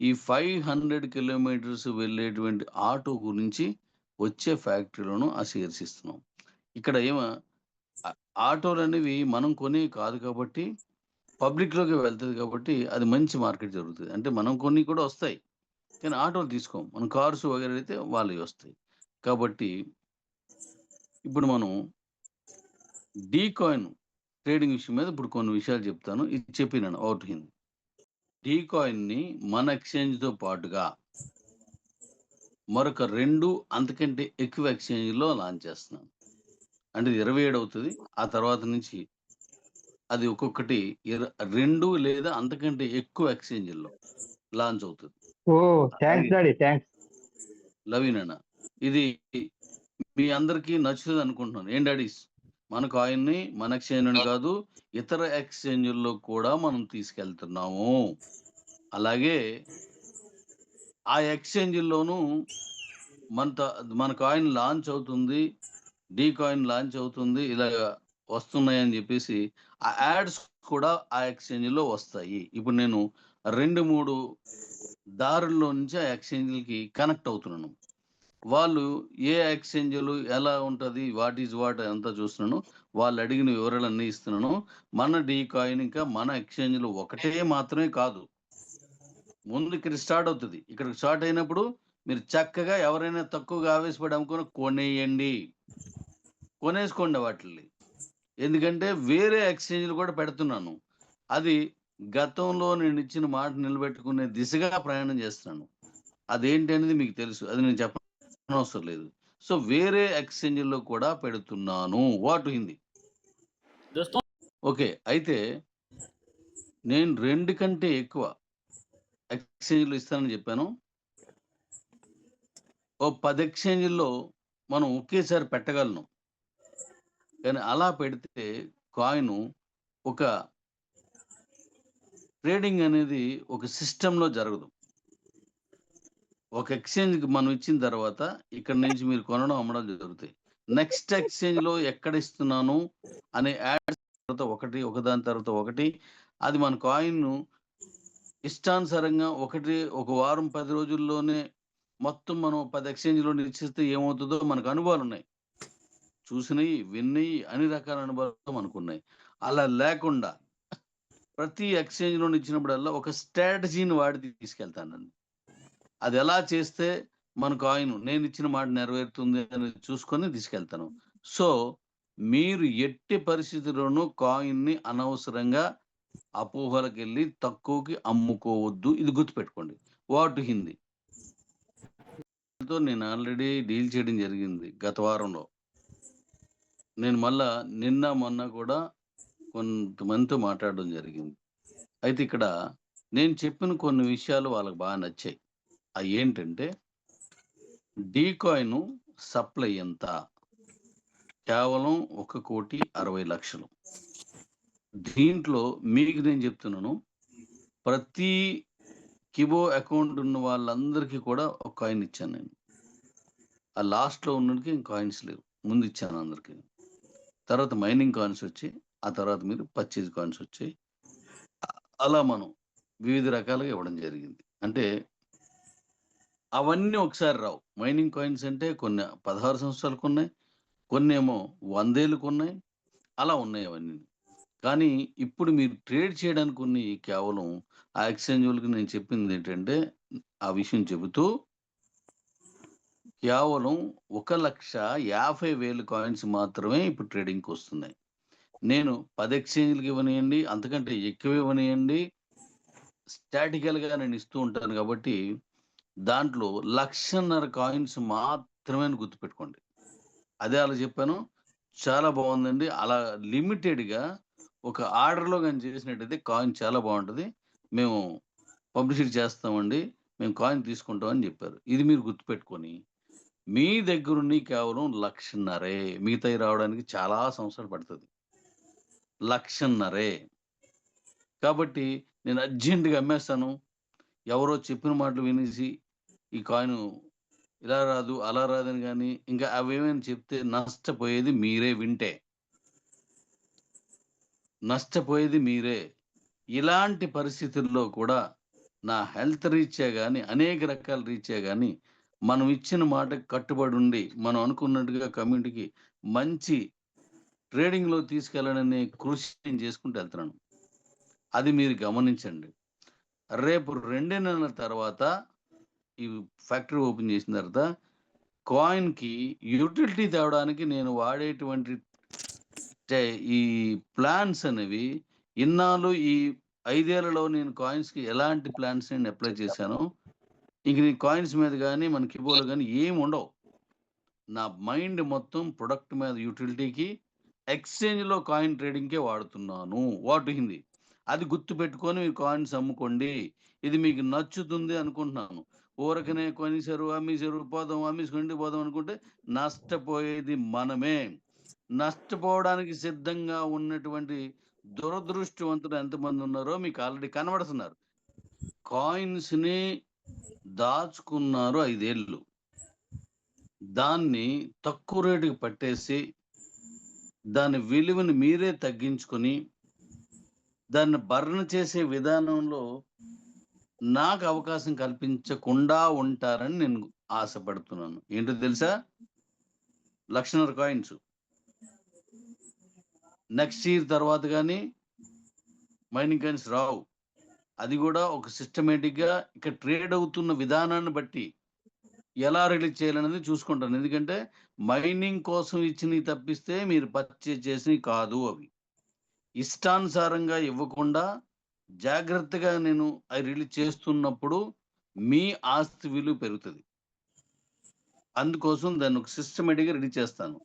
ఈ 500 కిలోమీటర్స్ వెళ్ళేటువంటి ఆటో గురించి వచ్చే ఫ్యాక్టరీలోను ఆ షేర్స్ ఇస్తున్నాం. ఇక్కడ ఆ ఆటోలనేవి మనం కొనేవి కాదు కాబట్టి పబ్లిక్‌లోకి వెళ్తది కాబట్టి అది మంచి మార్కెట్ జరుగుతది. అంటే మనం కొన్నయి కూడా వస్తాయి. కానీ ఆటోలు తీసుకోం. మనం కార్స్ వగైరా అయితే వాళ్ళయి వస్తాయి. కాబట్టి ఇప్పుడు మనం డీకాయిన్ ట్రేడింగ్ విషయం మీద ఇప్పుడు కొన్ని విషయాలు చెప్తాను. ఇది చెప్పినాను అవుట్ హింద్. డీకాయిన్‌ని మన ఎక్స్‌చేంజ్‌తో పాటుగా మరొక 2 అంతకంటే ఎక్కువ ఎక్స్‌చేంజ్‌లో లాంచ్ చేస్తున్నాను. అంటే ఇది 27 అవుతది. ఆ తర్వాత నుంచి అది ఒక్కొక్కటి 2 లేదా అంతకంటే ఎక్కువ ఎక్స్‌చేంజ్‌ల్లో లాంచ్ అవుతది. ఓహ్! అది థాంక్స్ డాడీ. థాంక్స్. లవీనన్న. ఇది మీ అందరికీ నచ్చుతదనుకుంటున్నాను. ఏం డాడీస్? మన కాయిన్‌ని మన ఎక్స్‌చేంజ్‌లోనే కాదు, ఇతర ఎక్స్‌చేంజ్‌ల్లో కూడా మనం తీసుకెళ్తున్నాము. అలాగే ఆ ఎక్స్‌చేంజ్‌ల్లోనూ మనత మన కాయిన్ లాంచ్ అవుతుంది. డీ కాయిన్ లాంచ్ అవుతుంది. ఇలాగ వస్తున్నాయని జెప్పేసి ఆ యాడ్స్ కూడా ఆ ఎక్స్‌చేంజ్‌లో వస్తాయి. ఇప్పుడు నేను 2, 3 దారుల్లో నుంచి ఆ ఎక్స్‌చేంజ్‌లకి కనెక్ట్ అవుతున్నాను. వాళ్ళు ఏ ఎక్స్‌చేంజ్‌లు ఎలా ఉంటది? వాట్ ఈస్ వాట్ అంతా చూస్తున్నాను. వాళ్ళు అడిగిన వివరాలన్నీ ఇస్తున్నాను. మన డీ కాయిన్ ఇంకా మన ఎక్స్‌చేంజ్‌లు ఒకటే మాత్రమే కాదు. ముందు ఇక్కడ స్టార్ట్ అవుతది. ఇక్కడికి స్టార్ట్ అయినప్పుడు మీరు చక్కగా ఎవరైనా తక్కువగా ఆవేశపడి అమ్ముకున్న కొనేయండి. కొనేసుకోండి వాటిల్ని. ఎందుకంటే వేరే ఎక్స్‌చేంజ్‌లు కూడా పెడుతున్నాను. అది గతంలో నేనిచ్చిన మాట నిలబెట్టుకునే దిశగా ప్రయాణం చేస్తున్నాను. అదేంటి అనేది మీకు తెలుసు. అది నేను చెప్పనవసరం లేదు. సో, వేరే ఎక్స్‌చేంజ్‌ల్లో కూడా పెడుతున్నాను. వాట్ హిందీ. दोस्तों ఓకే. అయితే నేను 2 కంటే ఎక్కువ ఎక్స్‌చేంజ్‌లు ఇస్తానని జెప్పాను. ఓ 10 ఎక్స్‌చేంజ్‌ల్లో మనం ఒకేసారి పెట్టగలను. కానీ అలా పెడితే కాయిను ఒక ట్రేడింగ్ అనేది ఒక సిస్టమ్‌లో జరగదు. ఒక ఎక్స్‌చేంజ్‌కి మనం ఇచ్చిన తర్వాత ఇక్కడి నుంచి మీరు కొనడం, అమ్మడం జరుగుతాయి. నెక్స్ట్ ఎక్స్‌చేంజ్‌లో ఎక్కడ ఇస్తున్నాను అనే యాడ్స్ తర్వాత ఒకటి, ఒకదాని తర్వాత ఒకటి అది మన కాయిన్‌ను ఇష్టానుసారంగా ఒక వారం 10 రోజుల్లోనే మొత్తం మనం 10 ఎక్స్‌చేంజ్‌లో నిలిచిస్తే ఏమవుతదో మనకు అనుభవాలున్నాయి. చూసినయి, విన్నయి అన్ని రకాల అనుభవాలు మనకున్నాయి. అలా లేకుండా ప్రతి ఎక్స్‌చేంజ్‌లో ఇచ్చినప్పుడల్లా ఒక స్ట్రాటజీని వాడి తీసుకెళ్తానండి. అదెలా చేస్తే మన కాయిన్ నేనిచ్చిన మాట నెరవేరుతుంది అనేది చూసుకొని తీసుకెళ్తాను. సో, మీరు ఎట్టి పరిస్థితిలోనూ కాయిన్‌ని అనవసరంగా అపోహలకెళ్ళి తక్కువకి అమ్ముకోవద్దు. ఇది గుర్తుపెట్టుకోండి. వాట్ హిందీ. తో నేను ఆల్రెడీ డీల్ చేయడం జరిగింది గత వారంలో. నేను మళ్ళా నిన్న, మొన్న కూడా కొంతమందితో మాట్లాడడం జరిగింది. అయితే ఇక్కడ నేను చెప్పిన కొన్ని విషయాలు వాళ్ళకి బాగా నచ్చాయి. అయ్యేంటంటే డీకాయిను సప్లై ఎంత? కేవలం 1,60,00,000. దీంట్లో మీకు నేను చెప్తున్నాను. ప్రతి కిబో అకౌంట్ ఉన్న వాళ్ళందరికీ కూడా ఒక కాయిన్ ఇచ్చాను నేను. ఆ లాస్ట్‌లో ఉన్నోడికి కాయిన్స్ లేవు. ముందు ఇచ్చాను అందరికి. తర్వాత మైనింగ్ కాయిన్స్ వచ్చాయి. ఆ తర్వాత మీరు పర్చేజ్ కాయిన్స్ వచ్చాయి. అలా మనం వివిధ రకాలుగా ఇవ్వడం జరిగింది. అంటే అవన్నీ ఒకసారి రావు. మైనింగ్ కాయిన్స్ అంటే కొన్ని 16 సంవత్సరాలకున్నాయి. కొన్నేమో 100 ఏళ్ళకున్నాయి. అలా ఉన్నాయి అవన్నీని. కానీ ఇప్పుడు మీరు ట్రేడ్ చేయడానికి ఉన్నయి కేవలం ఆ ఎక్స్‌చేంజోళ్ళకి నేను చెప్పిందేంటంటే ఆ విషయం చెబుతూ కేవలం 1,50,000 కాయిన్స్ మాత్రమే ఇప్పుడు ట్రేడింగ్‌కొస్తున్నాయి. నేను 10 ఎక్స్‌చేంజ్‌లకి ఇవ్వనియండి, అంతకంటే ఎక్కువ ఇవ్వనియండి, స్టాటికల్‌గా నేను ఇస్తూ ఉంటాను గాబట్టి, దాంట్లో 1,50,000 కాయిన్స్ మాత్రమే అని గుర్తుపెట్టుకోండి. అదే అలా చెప్పాను. చాలా బావుందండి. అలా లిమిటెడ్‌గా ఒక ఆర్డర్‌లో గాని చేసినట్టయితే కాయిన్ చాలా బావుంటది. మేము పబ్లిసిటీ చేస్తామండి. మేము కాయిన్ తీసుకుంటాం అని జెప్పారు. ఇది మీరు గుర్తుపెట్టుకొని, మీ దగ్గరున్నయి కేవలం 1,50,000 మిగతాయి రావడానికి చాలా సంవత్సరాలు పడతది. 1,50,000 కాబట్టి నేను అర్జెంట్‌గా అమ్మేస్తాను. ఎవరో చెప్పిన మాటలు వినేసి ఈ కాయిను ఇలా రాదు, అలా రాదని గాని, ఇంకా అవేమైనా చెప్తే నష్టపోయేది మీరే వింటే. నష్టపోయేది మీరే. ఇలాంటి పరిస్థితుల్లో కూడా నా హెల్త్ రీత్యా గాని, అనేక రకాల రీత్యా గాని, మనం ఇచ్చిన మాటకి కట్టుబడి ఉండి, మనం అనుకున్నట్టుగా కమ్యూనిటీకి మంచి ట్రేడింగ్‌లో తీసుకెళ్ళాలనే కృషి నేను చేసుకుంటూ వెళ్తున్నాను. అది మీరు గమనించండి. రేపు 2 నెలల తర్వాత ఈ ఫ్యాక్టరీ ఓపెన్ చేసిన తర్వాత కాయిన్‌కి యుటిలిటీ తేవడానికి నేను వాడేటువంటి అంటే ఈ ప్లాన్స్ అనేవి ఇన్నాళ్ళు ఈ 5 ఏళ్లలో నేను కాయిన్స్‌కి ఎలాంటి ప్లాన్స్ నేను అప్లై చేశానో, ఇంక నేను కాయిన్స్ మీద గాని, మన కిబోలో గాని ఏమి ఉండవు. నా మైండ్ మొత్తం ప్రొడక్ట్ మీద యుటిలిటీకి, ఎక్స్‌చేంజ్‌లో కాయిన్ ట్రేడింగ్‌కే వాడుతున్నాను. వాట్ హిందీ. అది గుర్తుపెట్టుకొని మీరు కాయిన్స్ అమ్ముకోండి. ఇది మీకు నచ్చుతుంది అనుకుంటున్నాను. ఊరకనే కొనేసారు, అమ్మేసారు, పోదాం అమ్మేసుకొని ఇంటికి పోదాం అనుకుంటే నష్టపోయేది మనమే. నష్టపోవడానికి సిద్ధంగా ఉన్నటువంటి దురదృష్టవంతులు ఎంతమంది ఉన్నారో మీకు ఆల్రెడీ కనబడుతున్నారు. కాయిన్స్‌ని దాచుకున్నారు 5 ఏళ్ళు. దాన్ని తక్కువ రేటుకి పట్టేసి, దాని విలువని మీరే తగ్గించుకొని, దాన్ని బర్న్ చేసే విధానంలో నాకు అవకాశం కల్పించకుండా ఉంటారని నేను ఆశపడుతున్నాను. ఏంటో తెలుసా? 1,50,000 కాయిన్స్. నెక్స్ట్ ఇయర్ తర్వాత గాని మైనింగ్ కాయిన్స్ రావు. అది గూడా ఒక సిస్టమేటిక్‌గా ఇక్కడ ట్రేడ్ అవుతున్న విధానాన్ని బట్టి ఎలా రిలీజ్ చేయాలనేది చూసుకుంటాను. ఎందుకంటే మైనింగ్ కోసం ఇచ్చినయి తప్పిస్తే మీరు పర్చేజ్ చేసినయి కాదు అవి. ఇష్టానుసారంగా ఇవ్వకుండా జాగ్రత్తగా నేను అయి రిలీజ్ చేస్తున్నప్పుడు మీ ఆస్తి విలువ పెరుగుతది. అందుకోసం దాన్ని ఒక సిస్టమేటిక్‌గా రిలీజ్ చేస్తాను.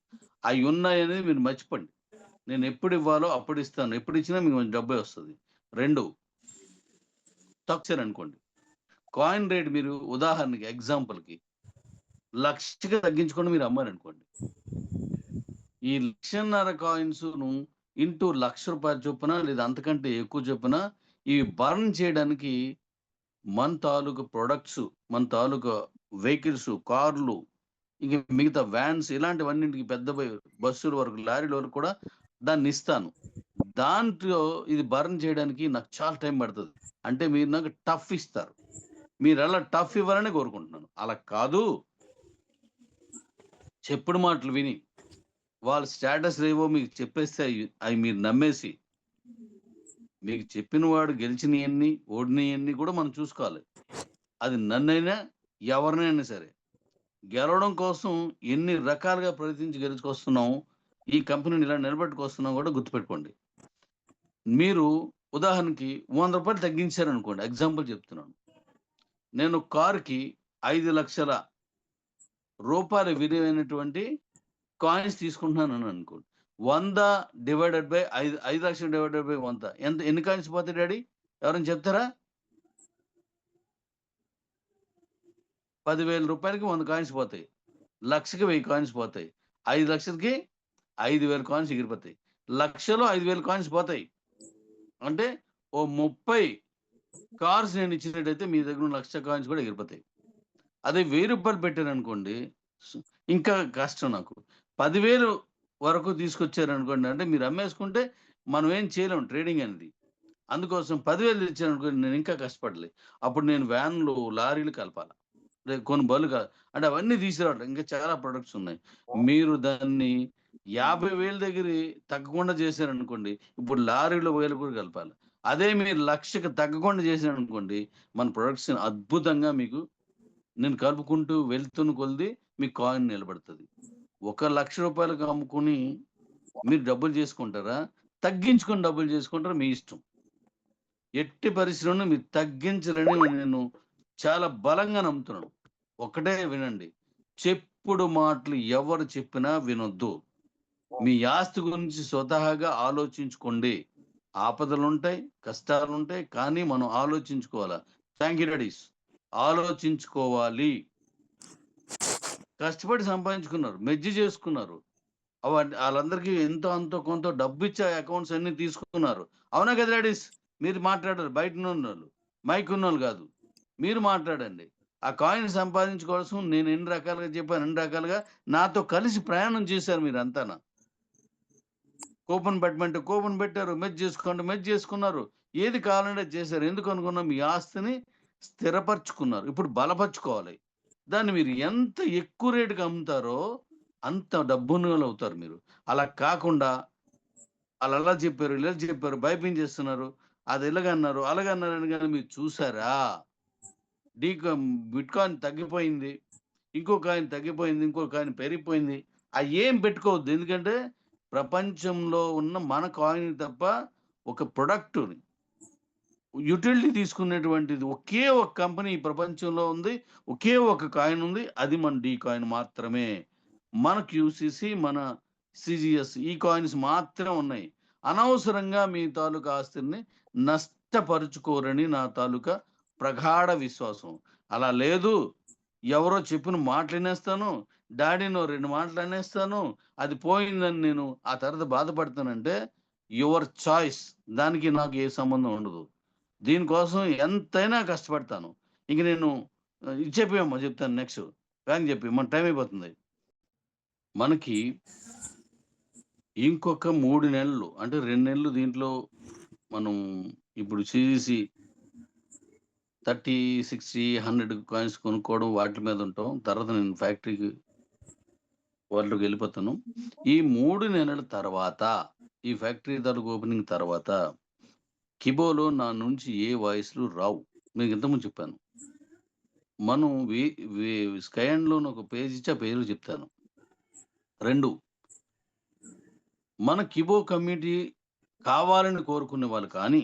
అయున్నాయనేది మీరు మర్చిపోండి. నేను ఎప్పుడివ్వాలో అప్పుడిస్తాను. ఎప్పుడిచ్చినా మీకు మంచి డబ్బే వస్తది. 2 తక్కువేరనుకోండి. కాయిన్ రేట్ మీరు ఉదాహరణకి ఎగ్జాంపుల్‌కి 1,00,000కి తగ్గించుకొని మీరు అమ్మారనుకోండి. ఈ 1,50,000 కాయిన్స్‌ను ఇంటూ రూ. 1,00,000 చొప్పున లేదా అంతకంటే ఎక్కువ చొప్పున ఇవి బర్న్ చేయడానికి మన తాలూకు ప్రొడక్ట్స్, మన తాలూకా వెహికల్స్, కార్లు, ఇంక మిగతా వ్యాన్స్ ఇలాంటివన్నింటికి పెద్ద బస్సుల వరకు, లారీల వరకు కూడా దాన్నిస్తాను. దాంట్లో ఇది బర్న్ చేయడానికి నాకు చాలా టైం పడతది. అంటే మీరు నాకు టఫ్ ఇస్తారు. మీరలా టఫ్ ఇవ్వాలనే కోరుకుంటున్నాను. అలా కాదు, చెప్పుడు మాటలు విని, వాళ్ళ స్టేటస్‌లేవో మీకు చెప్పేస్తే అయి మీరు నమ్మేసి, మీకు చెప్పిన వాడు గెలిచినయన్ని, ఓడినయన్ని కూడా మనం చూసుకోవాలి. అది నన్నైనా, ఎవరినైనా సరే. గెలవడం కోసం ఎన్ని రకాలుగా ప్రయత్నించి గెలుచుకొస్తున్నాం, ఈ కంపెనీని ఇలా నిలబెట్టుకొస్తున్నాం కూడా గుర్తుపెట్టుకోండి. మీరు ఉదాహరణకి రూ. 100 తగ్గించారనుకోండి. ఎగ్జాంపుల్ చెప్తున్నాను. నేను కారుకి రూ. 5,00,000 విలువైనటువంటి కాయిన్స్ తీసుకుంటున్నానని అనుకోండి. 100 డివైడెడ్ బై 5,00,000 డివైడెడ్ బై 100 ఎన్ని కాయిన్స్ పోతాయి డాడీ? ఎవరైనా చెప్తారా? రూ. 10,000కి 100 కాయిన్స్ పోతాయి. 1,00,000కి 1000 కాయిన్స్ పోతాయి. 5,00,000కి 5,000 కాయిన్స్ ఎగిరిపోతాయి. 1,00,000లో 5,000 కాయిన్స్ పోతాయి. అంటే ఓ 30 కార్స్ నేను ఇచ్చినట్టయితే మీ దగ్గర ఉన్న 1,00,000 కాయిన్స్ కూడా ఎగిరిపోతాయి. అదే రూ. 1000 పెట్టాననుకోండి, స్ ఇంకా కష్టం నాకు. 10,000 వరకు తీసుకొచ్చారనుకోండి, అంటే మీరు అమ్మేసుకుంటే మనం ఏం చేయలేం ట్రేడింగ్ అనేది. అందుకోసం 10,000 తెచ్చారనుకోండి నేను ఇంకా కష్టపడాలి. అప్పుడు నేను వ్యాన్‌లు, లారీలు కలపాల. కొన్ని బళ్ళు అంటే అవన్నీ తీసుకురావడం. ఇంకా చాలా ప్రొడక్ట్స్ ఉన్నాయి. మీరు దాన్ని 50,000 దగ్గరి తగ్గకుండా చేశారనుకోండి, ఇప్పుడు లారీలో వేలు కూడా కలపాలి. అదే మీరు 1,00,000కి తగ్గకుండా చేశారనుకోండి, మన ప్రొడక్ట్స్ అద్భుతంగా మీకు నేను కలుపుకుంటూ వెళ్తున్న కొలది మీ కాయిన్ నిలబడతది. ఒక రూ. 1,00,000 అమ్ముకొని మీరు డబ్బులు చేసుకుంటారా? తగ్గించుకొని డబ్బులు చేసుకుంటారా మీ ఇష్టం. ఎట్టి పరిస్థితిలోనూ మీరు తగ్గించరని నేను చాలా బలంగా నమ్ముతున్నాను. ఒక్కటే వినండి. చెప్పుడు మాటలు ఎవరు చెప్పినా వినొద్దు. మీ ఆస్తి గురించి స్వతహాగా ఆలోచించుకోండి. ఆపదలుంటాయి, కష్టాలుంటాయి. కానీ మనం ఆలోచించుకోవాలా. Thank you daddy's. ఆలోచించుకోవాలి. కష్టపడి సంపాదించుకున్నారు. మెజ్జి చేసుకున్నారు. ఆళ్ళందరికీ ఎంతో అంతో కొంత డబ్బిచ్చి ఆ అకౌంట్స్ అన్నీ తీసుకున్నారు. అవునా కదా డాడీస్? మీరు మాట్లాడారు బయటనున్నోళ్ళు. మైక్ ఉన్నోళ్ళు గాదు. మీరు మాట్లాడండి. ఆ కాయిన్ సంపాదించుకోవాల్సిన నేను ఎన్ని రకాలుగా చెప్పాను, అన్ని రకాలుగా నాతో కలిసి ప్రయాణం చేశారు మీరంతాన. కూపన్ పెట్టమంటే కూపన్ పెట్టారు. మెర్జ్ చేసుకోండి మెర్జ్ చేసుకున్నారు. ఏది కావాలంటే అది చేశారు. ఎందుకనుకున్నా మీ ఆస్తిని స్థిరపరుచుకున్నారు. ఇప్పుడు బలపరుచుకోవాలి. దాన్ని మీరు ఎంత ఎక్కువ రేటుకి అమ్ముతారో అంత డబ్బున్నోళ్ళవుతారు మీరు. అలా కాకుండా ఆళ్ళలా చెప్పారు, ఇలా చెప్పారు, భయపించేస్తున్నారు. అది ఇలాగన్నారు, అలాగన్నారని గాని మీరు చూసారా? బిట్‌కాయిన్ తగ్గిపోయింది. ఇంకో కాయిన్ తగ్గిపోయింది. ఇంకో కాయిన్ పెరిగిపోయింది. అయ్యేం పెట్టుకోవద్దు. ఎందుకంటే ప్రపంచంలో ఉన్న మన కాయిన్ తప్ప ఒక ప్రొడక్ట్‌ని యుటిలిటీ తీసుకునేటువంటిది ఒకే ఒక కంపెనీ ఈ ప్రపంచంలో ఉంది. ఒకే ఒక కాయిన్ ఉంది. అది మన డీ కాయిన్ మాత్రమే. మన క్యూసీసీ, మన సీజీఎస్ ఈ కాయిన్స్ మాత్రమే ఉన్నాయి. అనవసరంగా మీ తాలూకా ఆస్తుల్ని నష్టపరుచుకోరని నా తాలూకా ప్రగాఢ విశ్వాసం. అలా లేదు, ఎవరో చెప్పిన మాటలినేస్తాను, డాడీనో 2 మాటలనేస్తాను, అది పోయిందని నేను ఆ తర్వాత బాధపడతానంటే యువర్ చాయిస్. దానికి నాకు ఏ సంబంధం ఉండదు. దీనికోసం ఎంతైనా కష్టపడతాను. ఇంక నేను ఇది చెప్పేయమ్మా చెప్తాను నెక్స్ట్. వేగంగా చెప్పేయి. మన టైం అయిపోతుంది. మనకి ఇంకొక 3 నెలలు అంటే 2 నెలలు దీంట్లో మనం ఇప్పుడు సీజీసీ 30, 60, 100 కాయిన్స్ కొనుక్కోవడం వాటి మీద ఉంటాం. తర్వాత నేను ఫ్యాక్టరీకి వాళ్ళలోకెళ్ళిపోతాను. ఈ 3 నెలల తర్వాత ఈ ఫ్యాక్టరీ తాలూకు ఓపెనింగ్ తర్వాత కిబోలో నా నుంచి ఏ వాయిస్‌లు రావు. మీకు ఇంతకుముందు చెప్పాను. మనం వి వి స్కైఎండ్‌లోని ఒక పేజ్ ఇచ్చి ఆ పేజ్‌లో చెప్తాను. 2 మన కిబో కమ్యూనిటీ కావాలని కోరుకునే వాళ్ళు కానీ,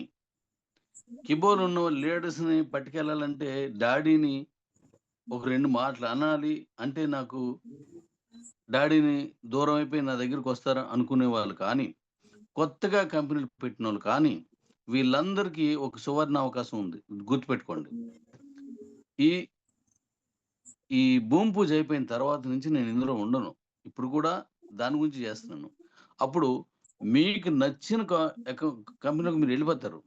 కిబోలో ఉన్న లీడర్స్‌ని పట్టుకెళ్ళాలంటే డాడీని ఒక 2 మాటలు అనాలి అంటే నాకు డాడీని దూరం అయిపోయి నా దగ్గరికొస్తారు అనుకునేవాళ్ళు కానీ, కొత్తగా కంపెనీలు పెట్టినోళ్ళు కానీ, వీళ్ళందరికీ ఒక సువర్ణ అవకాశం ఉంది. గుర్తుపెట్టుకోండి. ఈ ఈ భూమి పూజ అయిపోయిన తర్వాత నుంచి నేను ఇందులో ఉండను. ఇప్పుడు కూడా దాని గురించి చేస్తున్నాను. అప్పుడు మీకు నచ్చిన కంపెనీలోకి మీరెళ్ళిపోతారు.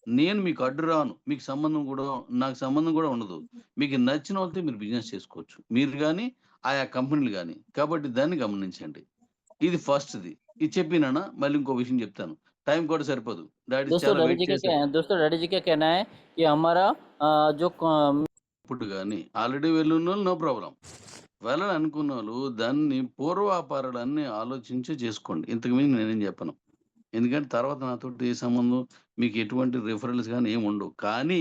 నేను మీకు అడ్డు రాను. మీకు సంబంధం కూడా నాకు సంబంధం కూడా ఉండదు. మీకు నచ్చిన వాళ్ళతో మీరు బిజినెస్ చేసుకోవచ్చు. మీరు గాని, ఆయా కంపెనీలు గాని. కాబట్టి దాన్ని గమనించండి. ఇది ఫస్ట్‌ది. ఇది చెప్పినానా మళ్ళీ ఇంకో విషయం చెప్తాను. టైం కూడా సరిపోదు. డాడీ दोस्तों చాలా डैडी వెయిట్ जी का क्या చేశారు. है दोस्तों डैडी जी का कहना है कि हमारा जो ఇప్పుడు గాని ఆల్రెడీ వెళ్ళున్నోళ్ళు నో ప్రాబ్లమ్. వెళ్ళాలనుకున్నోళ్ళు దాన్ని పూర్వాపరాలన్నీ ఆలోచించి చేసుకోండి. ఇంతకు మించి నేనేం చెప్పను. ఎందుకంటే తర్వాత నాతోటి ఏ సంబంధం మీకు ఎటువంటి రిఫరల్స్ గాని ఏమి ఉండవు. కానీ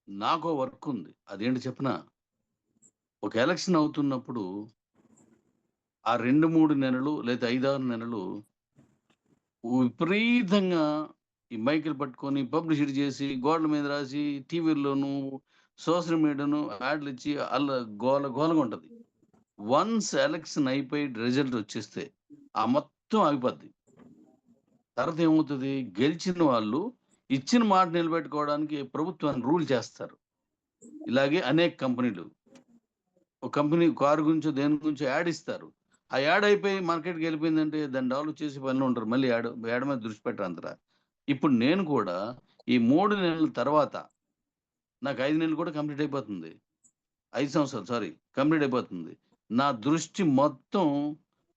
నాకో వర్క్ ఉంది. అదేంటి చెప్పనా? ఒక ఎలక్షన్ అవుతున్నప్పుడు ఆ 2, 3 నెలలు లేదా 5, 6 నెలలు విపరీతంగా ఈ మైకులు పట్టుకొని పబ్లిసిటీ చేసి, గోడల మీద రాసి, టీవీల్లోను, సోషల్ మీడియాను యాడ్‌లిచ్చి గోల గోలగా ఉంటది. వన్స్ ఎలక్షన్ అయిపోయి రిజల్ట్ వచ్చేస్తే ఆ మొత్తం ఆగిపోద్ది. తర్వాత ఏమవుతది? గెలిచిన వాళ్ళు ఇచ్చిన మాట నిలబెట్టుకోవడానికి ప్రభుత్వాన్ని రూల్ చేస్తారు. ఇలాగే అనేక కంపెనీలు. ఒక కంపెనీ కారు గురించో, దేని గురించో యాడ్ ఇస్తారు. ఆ యాడ్ అయిపోయి మార్కెట్‌కెళ్ళిపోయిందంటే దాన్ని డెవలప్ చేసే పనిలో ఉంటారు. మళ్ళీ యాడ్ మీద దృష్టి పెట్టరంతరా. ఇప్పుడు నేను కూడా ఈ 3 నెలల తర్వాత నాకు 5 నెలలు కూడా కంప్లీట్ అయిపోతుంది. 5 సంవత్సరాలు సారీ కంప్లీట్ అయిపోతుంది. నా దృష్టి మొత్తం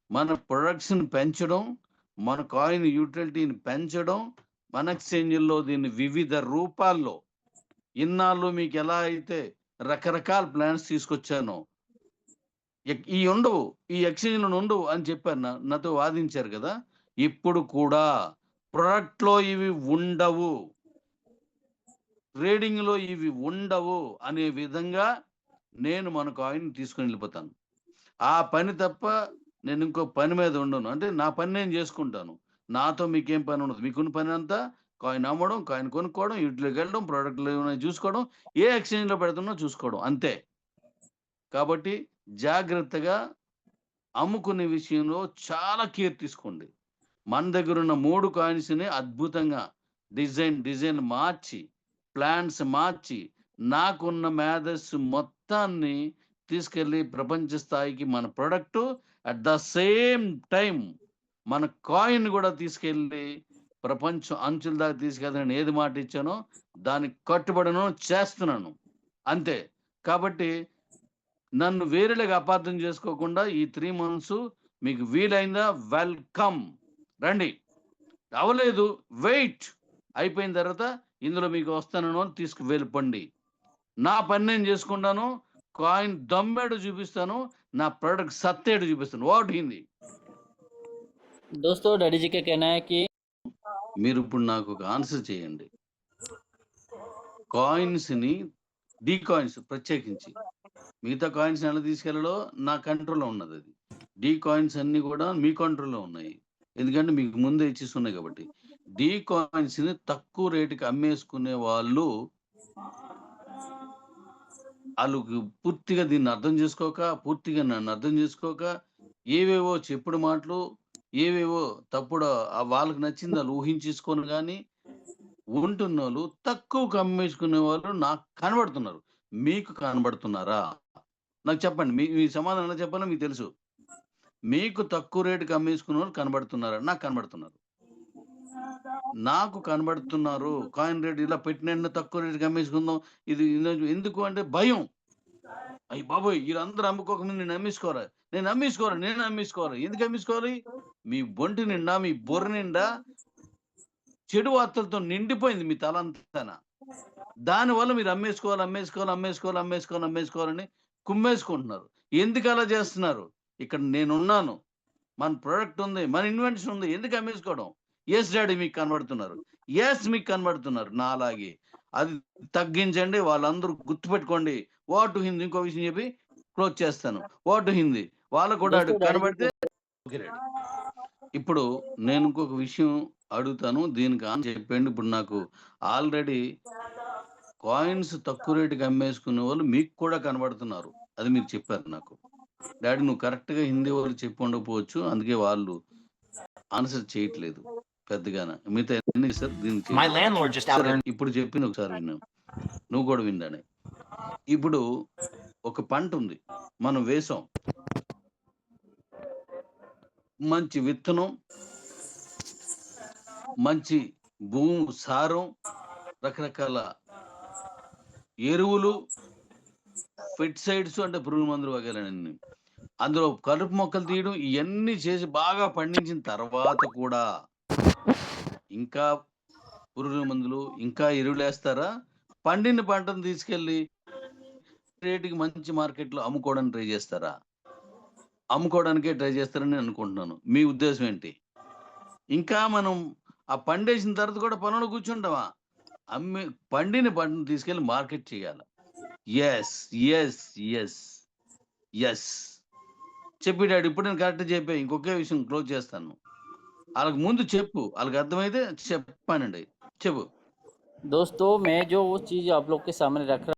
మన ప్రొడక్షన్ పెంచడం, మన కాయిన్ యుటిలిటీని పెంచడం, మన ఎక్స్‌చేంజ్‌ల్లో దీన్ని వివిధ రూపాల్లో ఇన్నాళ్ళు మీకెలా అయితే రకరకాల ప్లాన్స్ తీసుకొచ్చానో ఇయి ఉండవు. ఈ ఎక్స్‌చేంజ్‌లోని ఉండవు అని చెప్పారు. నాతో వాదించారు గదా! ఇప్పుడు కూడా ప్రొడక్ట్‌లో ఇవి ఉండవు. ట్రేడింగ్‌లో ఇవి ఉండవు అనే విధంగా నేను మన కాయిన్‌ని తీసుకొనెళ్ళిపోతాను. ఆ పని తప్ప నేను ఇంకో పని మీద ఉండను. అంటే నా పని నేను జేసుకుంటాను. నాతో మీకేం పనుండదు. మీకున్న పనంతా కాయిన్ అమ్మడం, కాయిన్ కొనుక్కోవడం, ఈటిలోకెళ్ళడం, ప్రొడక్ట్‌లు ఏమైనా చూసుకోవడం, ఏ ఎక్స్‌చేంజ్‌లో పెడుతున్నో చూసుకోవడం అంతే. కాబట్టి జాగ్రత్తగా అమ్ముకునే విషయంలో చాలా కేర్ తీసుకోండి. మన దగ్గరున్న 3 కాయిన్స్‌ని అద్భుతంగా డిజైన్ మార్చి, ప్లాన్స్ మార్చి, నాకున్న మేధస్సు మొత్తాన్ని తీసుకెళ్ళి ప్రపంచ స్థాయికి మన product at the same time మన కాయిన్ గూడా తీసుకెళ్ళి ప్రపంచం అంచుల దాకా తీసుకెళ్తానని ఏది మాట ఇచ్చానో దానికి కట్టుబడను చేస్తున్నాను. అంతే. కాబట్టి నన్ను వేరేలాగా అపార్థం చేసుకోకుండా ఈ 3 మంత్స్ మీకు వీలైందా వెల్కమ్. రండి. అవ్వలేదు వెయిట్. అయిపోయిన తర్వాత ఇందులో మీకు వస్తానను తీసుకు వెళ్ళిపండి. నా పని నేను చేసుకుంటాను. కాయిన్ దమ్మేడు చూపిస్తాను. నా ప్రోడక్ట్ సత్తేడు చూపిస్తాను. వాట్ హిందీ? दोस्तों डैडी जी का कहना है कि మీరు ఇప్పుడు నాకు ఒక ఆన్సర్ చేయండి. కాయిన్స్‌ని కాయిన్స్ ప్రత్యేకించి మిగతా కాయిన్స్ ఎలా తీసుకెళ్లాలో నా కంట్రోల్‌లో ఉన్నదది. కాయిన్స్ అన్నీ కూడా మీ కంట్రోల్‌లో ఉన్నాయి. ఎందుకంటే మీకు ముందే ఇచ్చేసి ఉన్నాయి కాబట్టి. కాయిన్స్‌ని తక్కువ రేటుకి అమ్మేసుకునే వాళ్ళు ఆళ్ళకు పూర్తిగా దీన్ని అర్థం చేసుకోక, పూర్తిగా నన్ను అర్థం చేసుకోక, ఏవేవో చెప్పుడు మాటలు, ఏవేవో తప్పుడు వాళ్ళకి నచ్చింది ఆళ్ళు ఊహించేసుకొని గాని ఉంటున్నోళ్ళు తక్కువకు అమ్మేసుకునేవాళ్ళు నాకు కనబడుతున్నారు. మీకు కనబడుతున్నారా? నాకు చెప్పండి. మీ సమాధానం ఎలా చెప్పాలో మీకు తెలుసు. మీకు తక్కువ రేటుకి అమ్మేసుకున్నోళ్ళు కనబడుతున్నారా? నాకు కనబడుతున్నారు. నాకు కనబడుతున్నారు. కాయిన్ రేట్ ఇలా పెట్టిన వెంటనే తక్కువ రేటుకి అమ్మేసుకుందాం. ఇది ఎందుకు అంటే భయం. అయ్య బాబోయ్! ఈళ్ళందరూ అమ్ముకోకముందు నేను అమ్మేసుకోరా? నేను అమ్మేసుకోవాలి. ఎందుకు అమ్మేసుకోవాలి? మీ ఒంటి నిండా, మీ బుర్ర నిండా చెడు వార్తలతో నిండిపోయింది మీ తలంతాన. దానివల్ల మీరు అమ్మేసుకోవాలని కుమ్మేసుకుంటున్నారు. ఎందుకలా చేస్తున్నారు? ఇక్కడ నేనున్నాను. మన ప్రొడక్ట్ ఉంది. మన ఇన్వెన్షన్ ఉంది. ఎందుకు అమ్మేసుకోవడం? యెస్ డాడీ మీకు కనబడుతున్నారు. మీకు కనబడుతున్నారు నాలాగే. అది తగ్గించండి. వాళ్ళందరూ గుర్తుపెట్టుకోండి. వాట్ హిందీ ఇంకో విషయం చెప్పి క్లోజ్ చేస్తాను. వాట్ హిందీ వాళ్ళకు కూడా दोस्तों डैडी కనబడితే ఓకే రెడీ. ఇప్పుడు నేను ఇంకొక విషయం అడుగుతాను. దీనికి ఆన్సర్ చెప్పండి. ఇప్పుడు నాకు ఆల్రెడీ కాయిన్స్ తక్కువ రేటుకి అమ్మేసుకునే వాళ్ళు మీకు కూడా కనబడుతున్నారు. అది మీరు చెప్పారు నాకు. డాడీ నువ్వు కరెక్ట్‌గా హిందీ వాళ్ళు చెప్పి ఉండకపోవచ్చు. అందుకే వాళ్ళు ఆన్సర్ చేయట్లేదు పెద్దగాన. మిగతా అన్ని సార్ దీనికి My చేయలేదు. landlord just out సరే earned. ఇప్పుడు చెప్పింది ఒకసారి విను. నువ్వు కూడా వినడానే. ఇప్పుడు ఒక పంట ఉంది. మనం వేసాం. మంచి విత్తనం, మంచి భూమి సారం, రకరకాల ఎరువులు, పెస్టిసైడ్స్ అంటే పురుగు మందులు వగైరానన్నీ. అందులో కలుపు మొక్కలు తీయడం ఇయన్నీ చేసి బాగా పండించిన తర్వాత కూడా ఇంకా పురుగుల మందులు, ఇంకా ఎరువులేస్తారా? పండిన పంటను తీసుకెళ్ళి రేటుకి మంచి మార్కెట్‌లో అమ్ముకోవడానికి ట్రై చేస్తారా? అమ్ముకోవడానికే ట్రై చేస్తారని అనుకుంటున్నాను. మీ ఉద్దేశం ఏంటి? ఇంకా మనం ఆ పండేసిన తర్వాత కూడా పొలంలో కూర్చుంటామా? పండిన పంటను తీసుకెళ్ళి మార్కెట్ చేయాల. యెస్. చెప్పు డాడీ ఇప్పుడు నేను కరెక్ట్‌గా చెప్పా. ఇంకొకే విషయం క్లోజ్ చేస్తాను. ఆళ్ళకి ముందు చెప్పు. ఆళ్ళకి అర్థమైతే చెప్పానండి. చెప్పు. दोस्तों मैं जो वो चीज़ आप लोग के सामने रख रहा